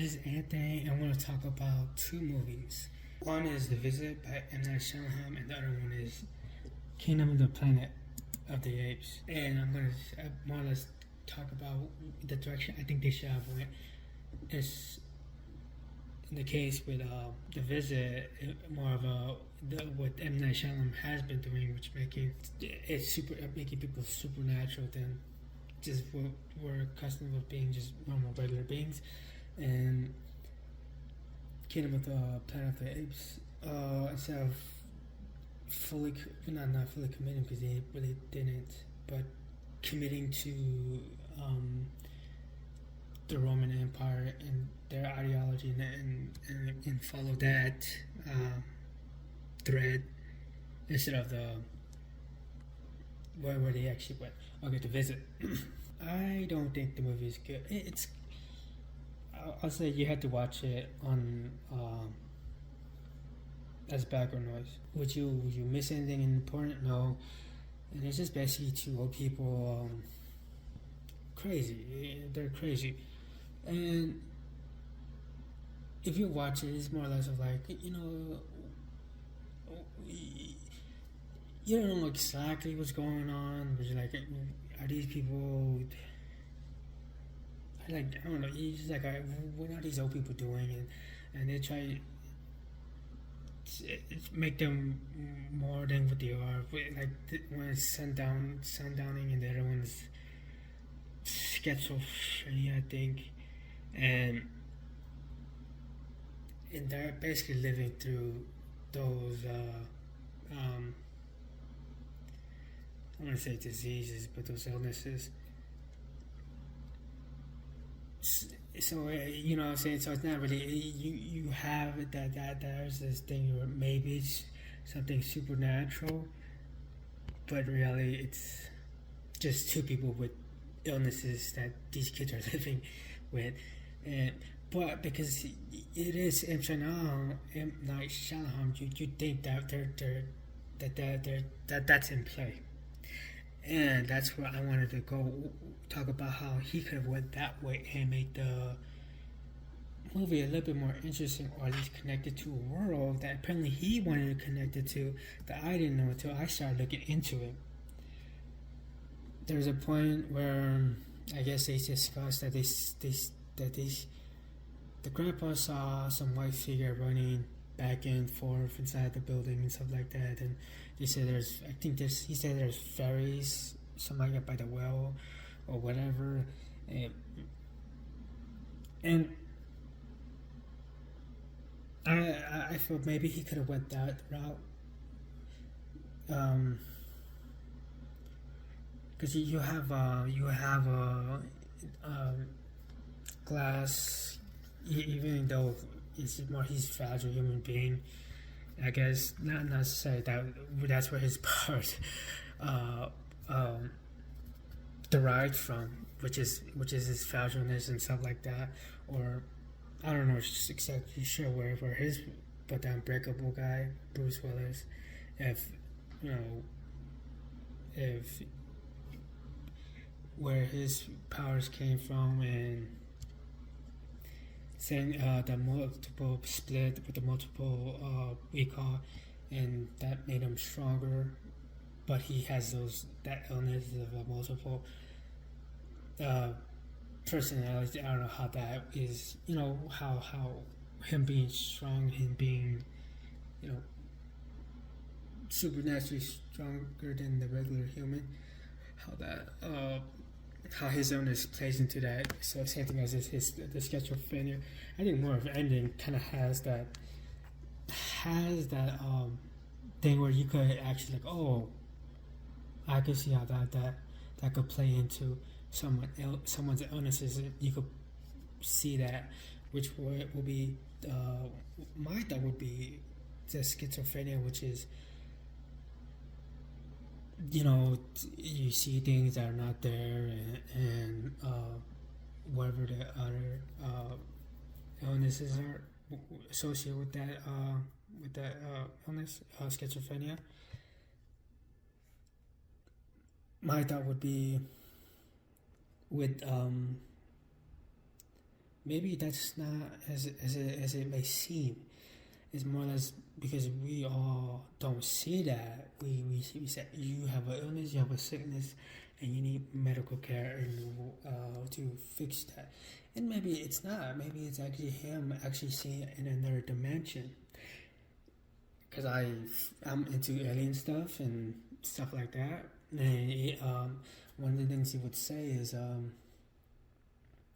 this is Anthony. I want to talk about two movies. One is The Visit by M. Night Shyamalan, and the other one is Kingdom of the Planet of the Apes. And I'm going to more or less talk about the direction I think they should have went. It's in the case with The Visit, more of what M. Night Shyamalan has been doing, which making people supernatural than just what we're accustomed with being just normal regular beings. And Kingdom of the Planet of the Apes, instead of not fully committing, because they really didn't, but committing to the Roman Empire and their ideology and follow that thread instead of the where they actually went. Okay, To Visit. I don't think the movie is good. I'll say you had to watch it on as background noise. Would you miss anything important? No. And it's just basically two old people crazy. They're crazy. And if you watch it, it's more or less of like, you don't know exactly what's going on, but you're like, are these people, I don't know, you just like, what are these old people doing? And they try to make them more than what they are. Like when it's sundowning, and the other one's schizophrenia, I think, and they're basically living through those I want to say diseases, but those illnesses. So what I'm saying, so it's not really you have that there's this thing where maybe it's something supernatural, but really it's just two people with illnesses that these kids are living with. But because it is M. Night Shyamalan, you think that that's in play. And that's where I wanted to go talk about how he could have went that way and made the movie a little bit more interesting, or at least connected to a world that apparently he wanted to connect it to, that I didn't know until I started looking into it. There's a point where I guess they discussed that the grandpa saw some white figure running back and forth inside the building and stuff like that, and they said he said there's fairies, something like that, by the well or whatever, and I felt maybe he could have went that route, because you have a glass, even though he's a fragile human being. I guess not necessarily that's where his part derived from, which is his fragileness and stuff like that. Or I don't know exactly sure where his, but the unbreakable guy, Bruce Willis, if where his powers came from, and saying the multiple split with the multiple recall, and that made him stronger, but he has that illness of a multiple personality. I don't know how that is, how him being strong, him being supernaturally stronger than the regular human, how his illness plays into that. So same thing as the schizophrenia. I think more of an ending kind of has that thing where you could actually I could see how that could play into someone's illnesses. You could see that, which will be my thought would be the schizophrenia, which is you see things that are not there, and whatever the other illnesses are associated with that illness, schizophrenia. My thought would be with maybe that's not as it may seem. It's more or less because we all don't see that. We say you have an illness, you have a sickness, and you need medical care and to fix that. And maybe it's not. Maybe it's actually him actually seeing it in another dimension. Because I'm into alien stuff and stuff like that. And one of the things he would say is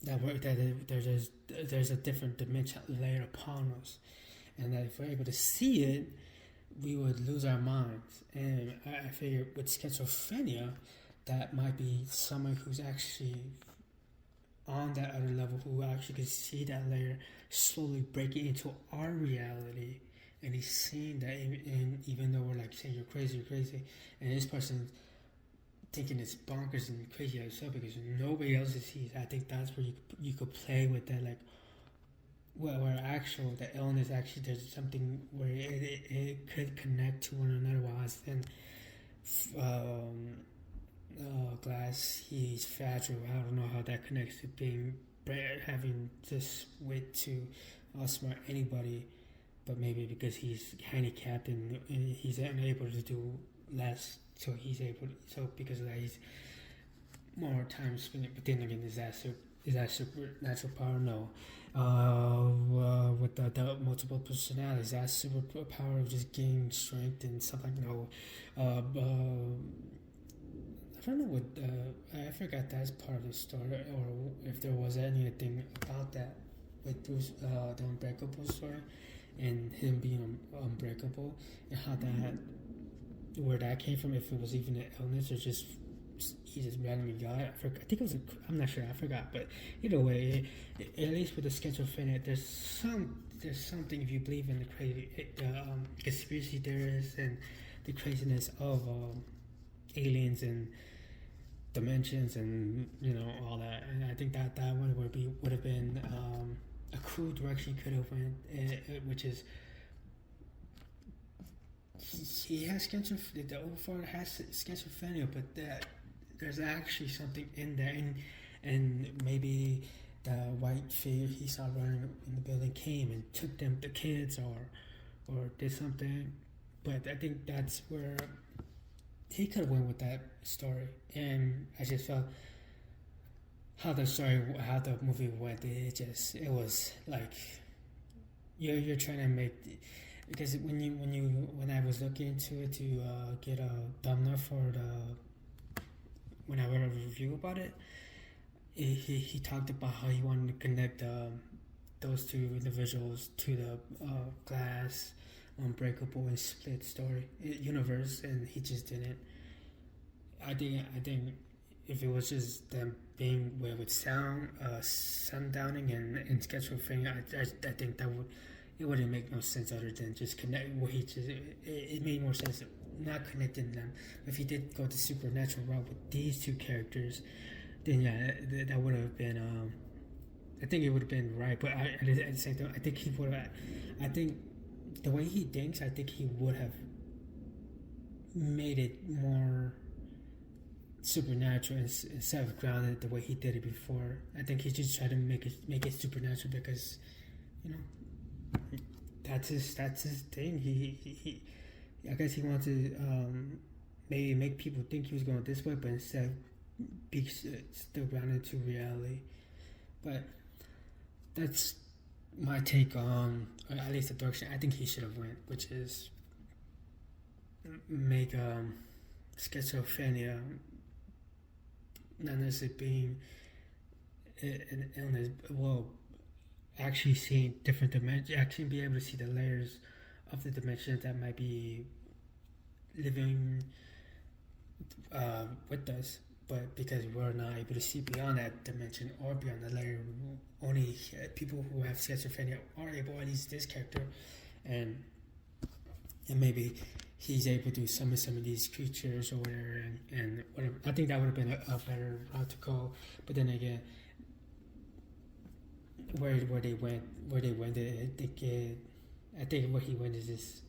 that there's a different dimension layer upon us, and that if we're able to see it, we would lose our minds. And I figure with schizophrenia, that might be someone who's actually on that other level, who actually can see that layer slowly breaking into our reality. And he's seeing that, and even though we're like saying you're crazy, and this person thinking it's bonkers and crazy yourself because nobody else sees. I think that's where you could play with that, like where actual the illness actually there's something where it could connect to one another. While then Glass, he's fragile. I don't know how that connects to being having this wit to outsmart anybody, but maybe because he's handicapped and he's unable to do less, so he's able. So because of that, he's more time spending. But then again, is that supernatural power? No. With the multiple personalities, that superpower of just gaining strength and stuff like no. I don't know what I forgot that's part of the story, or if there was anything about that with Bruce, the Unbreakable story, and him being unbreakable, and how that where that came from. If it was even an illness or just he just randomly got it. I think it was. I'm not sure. I forgot. But either way, at least with the schizophrenia, there's something if you believe in the crazy, conspiracy theorists and the craziness of aliens and dimensions and all that. And I think that one would have been a cool direction he could have went, which is he has schizophrenia. The old father has schizophrenia, but that there's actually something in there, and maybe the white figure he saw running in the building came and took them, the kids, or did something. But I think that's where he could have went with that story, and I just felt how the movie went. It was like you're trying to make, because when I was looking into it to get a thumbnail for when I read a review about it, he talked about how he wanted to connect those two individuals to the Glass, Unbreakable, and Split story universe, and he just didn't. I think if it was just them being with sundowning and schizophrenia, I think it wouldn't make no sense other than just connect. It made more sense not connecting them. If he did go the supernatural route with these two characters, then yeah, that would have been. I think it would have been right, but at the same time, I think he would have. I think the way he thinks, I think he would have made it more supernatural instead of grounded the way he did it before. I think he just tried to make it supernatural because, that's his thing. He I guess he wanted to maybe make people think he was going this way, but instead be still grounded to reality. But that's my take on, or at least the direction I think he should have went, which is make schizophrenia not necessarily being an illness, well, actually seeing different dimensions, actually be able to see the layers of the dimensions that might be living with us, but because we're not able to see beyond that dimension or beyond the layer, only people who have schizophrenia are able, at least this character, and maybe he's able to summon some of these creatures or whatever, and whatever. I think that would have been a better route to go. But then again, where they went, I think where he went is just.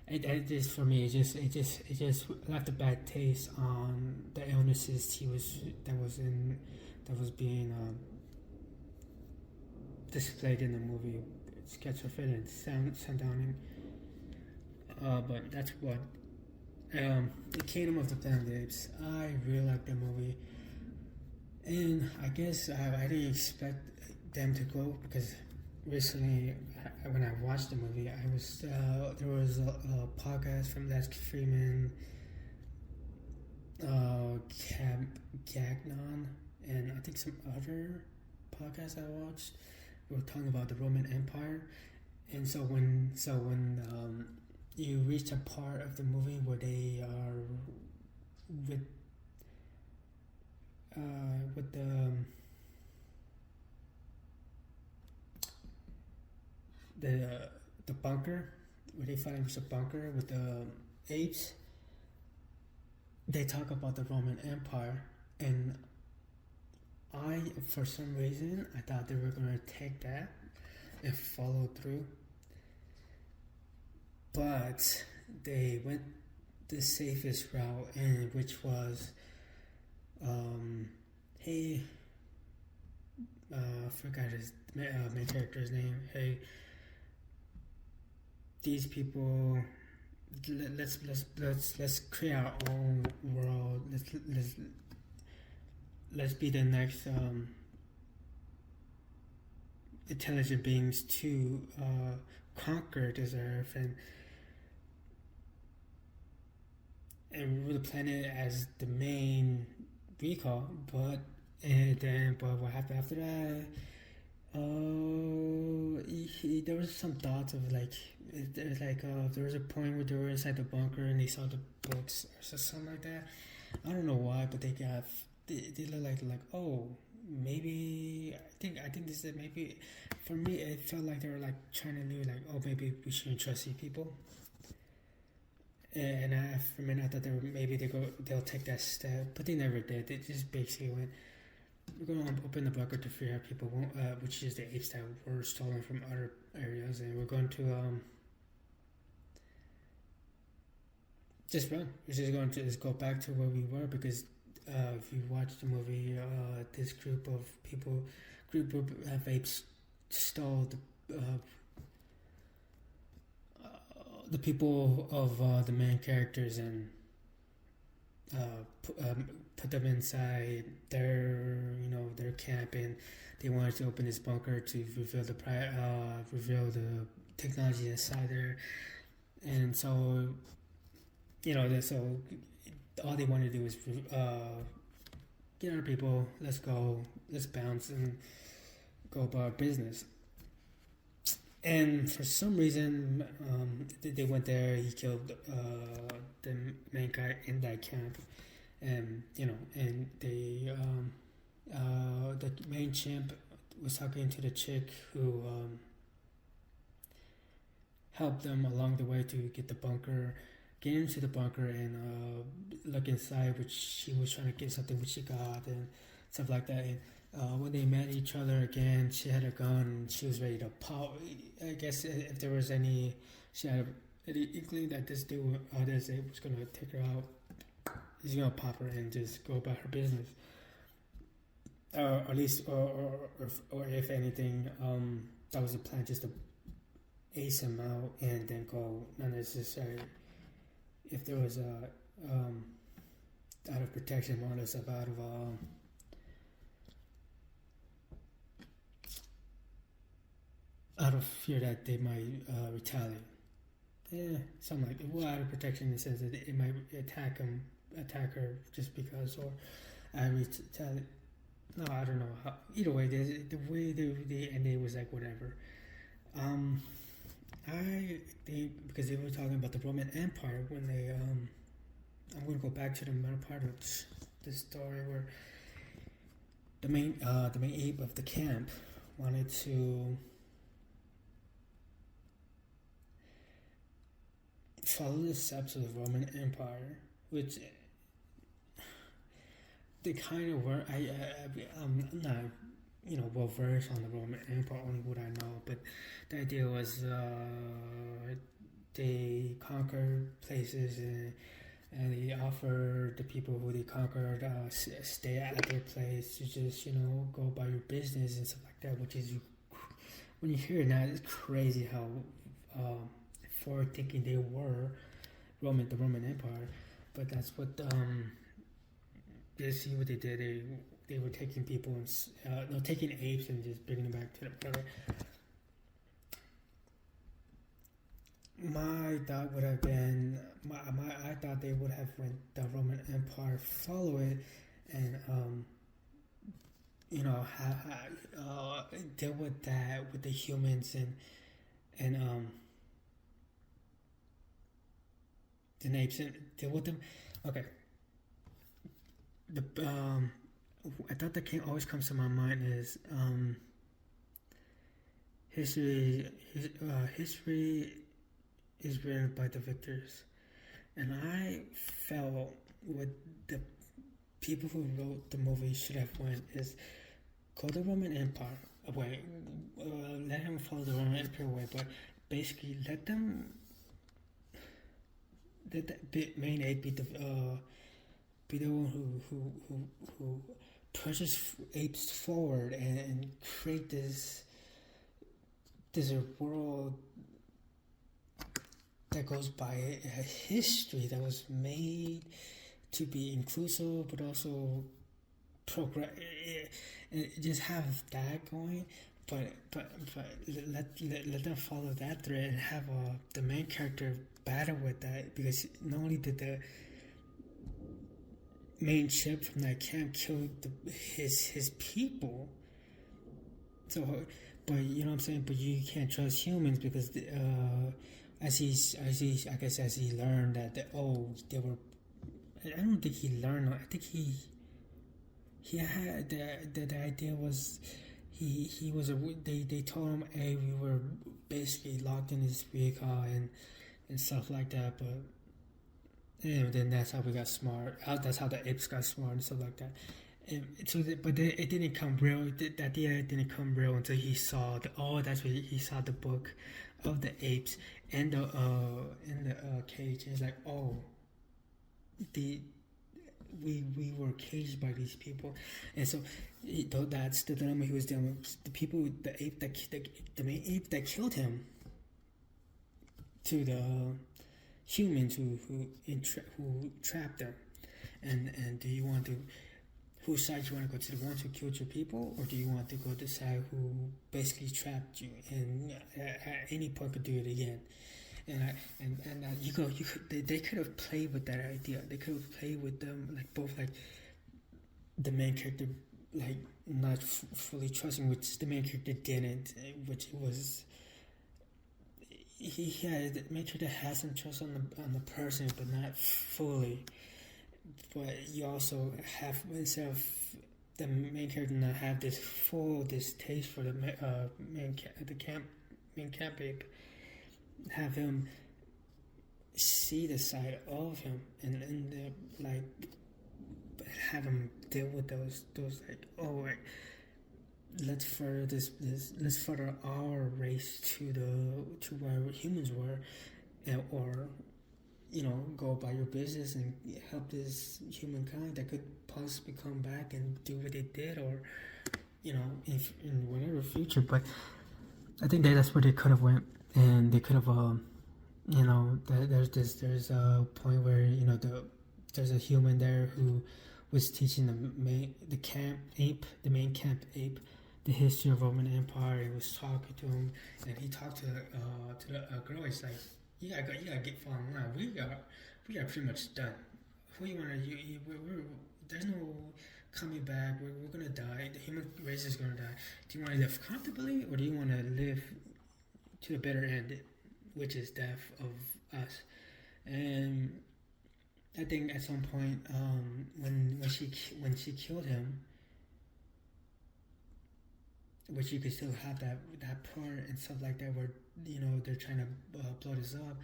It just for me, it just left a bad taste on the illnesses that was being displayed in the movie. Schizophrenic, sundowning. But that's what. The Kingdom of the Planet of the Apes. I really like the movie, and I guess I didn't expect them to go because recently when I watched the movie, I was there was a podcast from Les Freeman, Camp Gagnon, and I think some other podcasts I watched were talking about the Roman Empire, and so when you reach a part of the movie where they are with the bunker, where they find a bunker with the apes. They talk about the Roman Empire, and for some reason, I thought they were gonna take that and follow through, but they went the safest route, and which was, hey, I forgot his main character's name. Hey, these people, let's create our own world. Let's be the next intelligent beings to conquer this earth and rule the planet as the main recall. But what happened after that? There was some thoughts of like there was a point where they were inside the bunker and they saw the books or something like that. I don't know why, but they look like oh, maybe I think this is maybe for me it felt like they were like trying to do like, oh, maybe we shouldn't trust these people. And for a minute I thought they'll take that step, but they never did. They just basically went, we're going to open the bunker to free our people, which is the apes that were stolen from other areas, and we're going to just run. We're just going to go back to where we were, because if you watch the movie, this group of apes stole the people of the main characters and put them inside their camp, and they wanted to open this bunker to reveal the technology inside there. And so all they wanted to do was get our people, let's bounce and go about business. And for some reason, they went there. He killed the main guy in that camp, and they the main chimp was talking to the chick who helped them along the way to get into the bunker and look inside, which she was trying to get something which she got and stuff like that. And when they met each other again, she had a gun and she was ready to pop. I guess if there was she had any inkling that this dude, this ape was gonna take her out, he's gonna pop her and just go about her business. Or at least, or if anything, that was the plan, just to ace him out and then go. Not necessarily. If there was out of protection, more or less, out of fear that they might retaliate. Something like that. Well, out of protection in the sense that it might attack her just because, or retaliate. No, I don't know how. Either way, the way they ended was like whatever. I think because they were talking about the Roman Empire when they I'm going to go back to the middle part of the story where the main ape of the camp wanted to follow the steps of the Roman Empire, which they kind of were. I'm not well versed on the Roman Empire, only what I know, but the idea was they conquered places and they offered the people who they conquered stay at their place to just go about your business and stuff like that, which is when you hear it now, it's crazy how forward thinking they were, the Roman Empire. But that's what they see what they did. They were taking people and taking apes and just bringing them back to the whatever. My thought would have been, I thought they would have went the Roman Empire, follow it, and deal with that with the humans and the apes and deal with them. Okay. I thought that always comes to my mind is history is written by the victors, and I felt what the people who wrote the movie should have went is go the Roman Empire away, let him follow the Roman Empire away, but basically let the main ape be the one who pushes apes forward and create this world that goes by a history that was made to be inclusive, but also progress. And just have that going, but let them follow that thread and have the main character battle with that, because not only did the main chip from that camp kill his people, so but you know what I'm saying. But you can't trust humans because as he learned that they were. I don't think he learned. I think he had the idea was he was they told him, hey, we were basically locked in this vehicle and stuff like that. But then that's how we got smart. That's how the apes got smart and stuff like that. And so, it didn't come real. That idea didn't come real until he saw that's when he saw the book of the apes and the cage. And he's like, we were caged by these people, and so that's the dilemma he was dealing with. The people, the main ape that killed him, to the humans who trapped them, and do you want to? Whose side you want to go to? The ones who killed your people, or do you want to go to the side who basically trapped you and at any point could do it again? They could have played with that idea. They could have played with them both the main character not fully trusting, which the main character didn't, which was the main character has some trust on the person, but not fully. But you also have, instead of the main character not have this taste for the main camp ape, have him see the side of him and have him deal with those let's further our race to where humans were, or go about your business and help this humankind that could possibly come back and do what they did, or if in whatever future. But I think that's where they could have went, and they could have there's a point where there's a human there who was teaching the main camp ape the history of Roman Empire. He was talking to him, and he talked to the girl. He's like, you gotta get fall in line. We are pretty much done. Who you wanna? There's no coming back. We're gonna die. The human race is gonna die. Do you want to live comfortably, or do you want to live to the better end, which is death of us? And I think at some point, when she killed him, which you could still have that part and stuff like that, where they're trying to blow this up,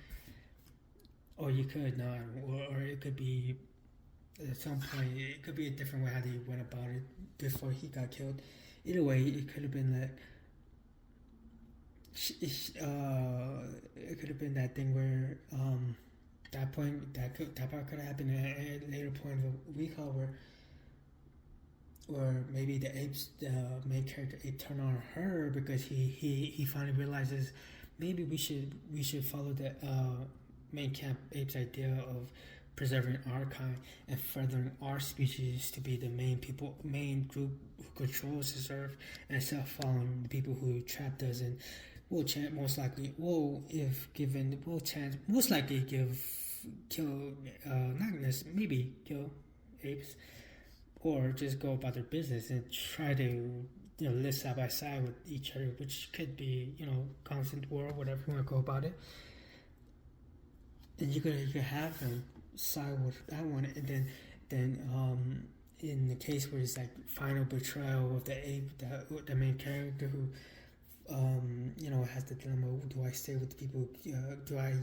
or you could not, or it could be at some point it could be a different way how they went about it before he got killed. Either way, it could have been like it could have been that thing where that part could have happened at a later point of a recall, where or maybe the main character ape turned on her because he finally realizes maybe we should follow the main camp ape's idea of preserving our kind and furthering our species to be the main group who controls this earth, instead of following the people who trapped us, and will chance most likely will if given will chance most likely kill not necessarily maybe kill apes, or just go about their business and try to live side by side with each other, which could be constant war, whatever you want to go about it. And you could have them side with that one, and then in the case where it's like final betrayal of the ape, the main character who has the dilemma: do I stay with the people? Do I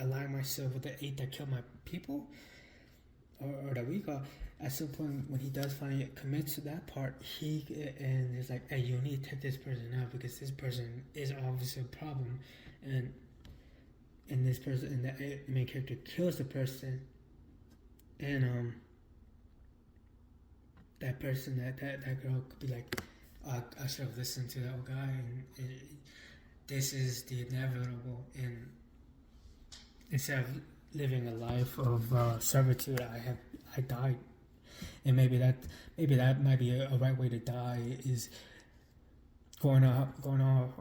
align myself with the ape that killed my people, or that we got? At some point, when he does finally commit to that part, and it's like, hey, you need to take this person out because this person is obviously a problem, and this person, and the main character kills the person, and that person, that girl could be like, I should have listened to that guy, and this is the inevitable, and instead of living a life of servitude, I died. And maybe that might be a right way to die, is going out on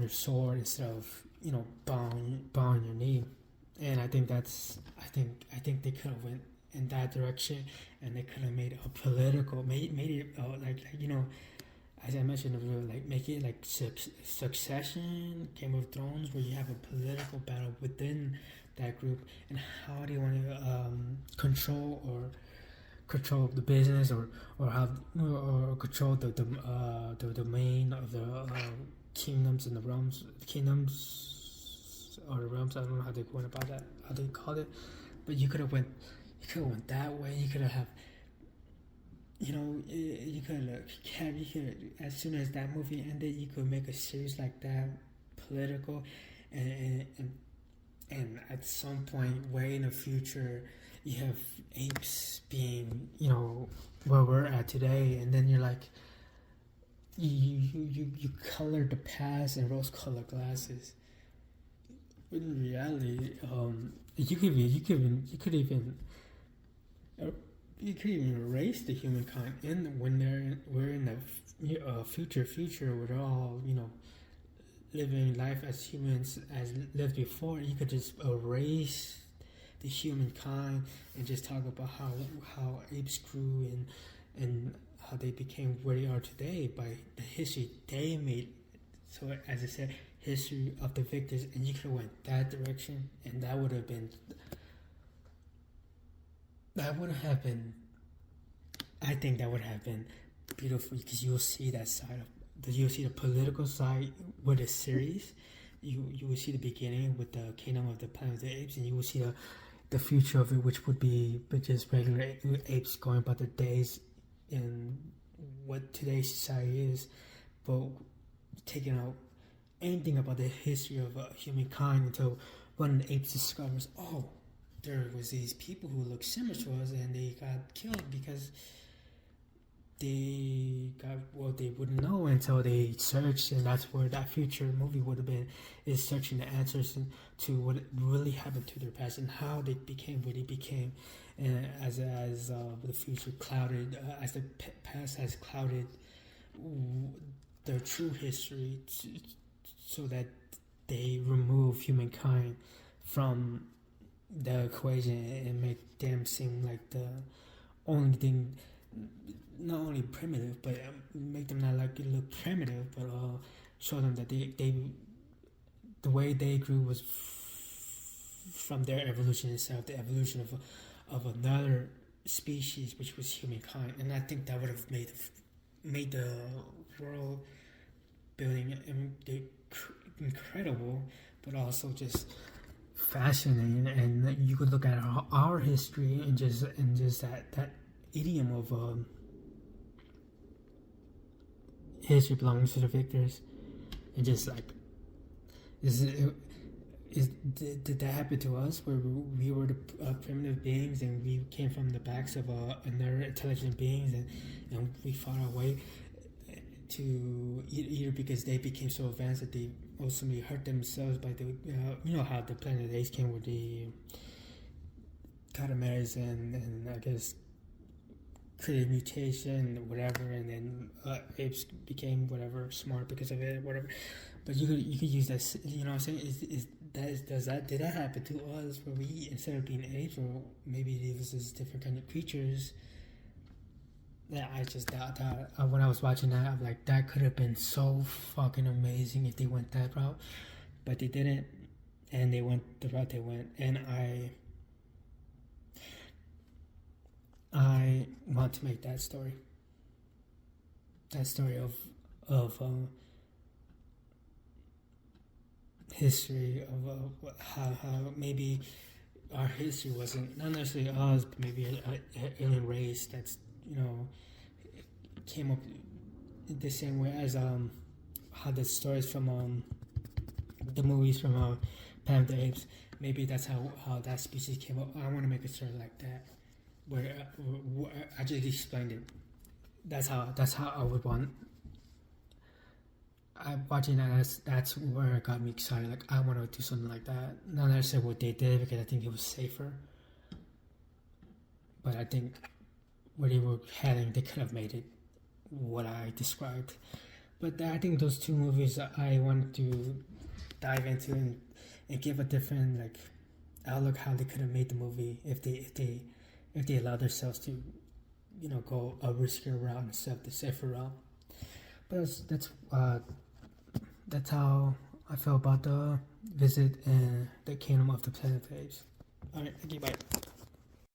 your sword instead of bowing your knee. And I think they could have went in that direction, and they could have made it a political, made it as I mentioned earlier, like make it like Succession, Game of Thrones, where you have a political battle within that group, and how do you want to control the business, or control the domain of the kingdoms and the realms, or the realms. I don't know how they went about that, how they called it, but you could have went that way. You could have you could as soon as that movie ended, you could make a series like that, political, and at some point way in the future, you have apes being where we're at today, and then you're like, you color the past in rose-colored glasses. In reality, you could even erase the humankind when we're in the future where they're all living life as humans as lived before. You could just erase the humankind and just talk about how apes grew and how they became where they are today by the history they made. So as I said, history of the victors, and you could have went that direction, and that would have been I think that would have been beautiful, because you'll see that side you'll see the political side with the series. You will see the beginning with the Kingdom of the Planet of the Apes, and you will see the future of it, which would be just regular apes going about their days in what today's society is, but taking out anything about the history of humankind until one of the apes discovers, there was these people who looked similar to us, and they got killed because they wouldn't know until they searched. And that's where that future movie would have been, is searching the answers to what really happened to their past and how they became what they became. And as the future clouded, as the past has clouded their true history, so that they remove humankind from the equation and make them seem like the only thing, not only primitive, but make them not like it look primitive, but show them that they the way they grew was from their evolution itself, the evolution of another species, which was humankind. And I think that would have made the world building incredible, but also just fascinating. And you could look at our history and just that idiom of history belongs to the victors, and just like it did that happen to us, where we were the primitive beings and we came from the backs of another intelligent beings, and we fought our way to either because they became so advanced that they ultimately hurt themselves by the you know how the Planet Apes came with the catameres and I guess created mutation whatever, and then apes became whatever smart because of it, whatever. But you could use that, you know what I'm saying? Did that happen to us, where we, instead of being apes, or maybe it was just different kind of creatures? Yeah, I just thought that when I was watching that, I'm like, that could have been so fucking amazing if they went that route, but they didn't, and they went the route they went, and I want to make that story of history of how maybe our history wasn't not necessarily us, but maybe an alien race that's, you know, came up the same way as how the stories from the movies from Planet of the Apes. Maybe that's how that species came up. I want to make a story like that, where I just explained it. That's how I would want. I'm watching that. That's where it got me excited. Like, I want to do something like that. Not necessarily what they did, because I think it was safer. But I think where they were heading, they could have made it what I described. But I think those two movies I wanted to dive into and give a different like outlook how they could have made the movie if they allowed themselves to, you know, go a riskier route instead of the safer route. But that's how I feel about the visit and the kingdom of the Planet of Apes. Alright, thank you, bye.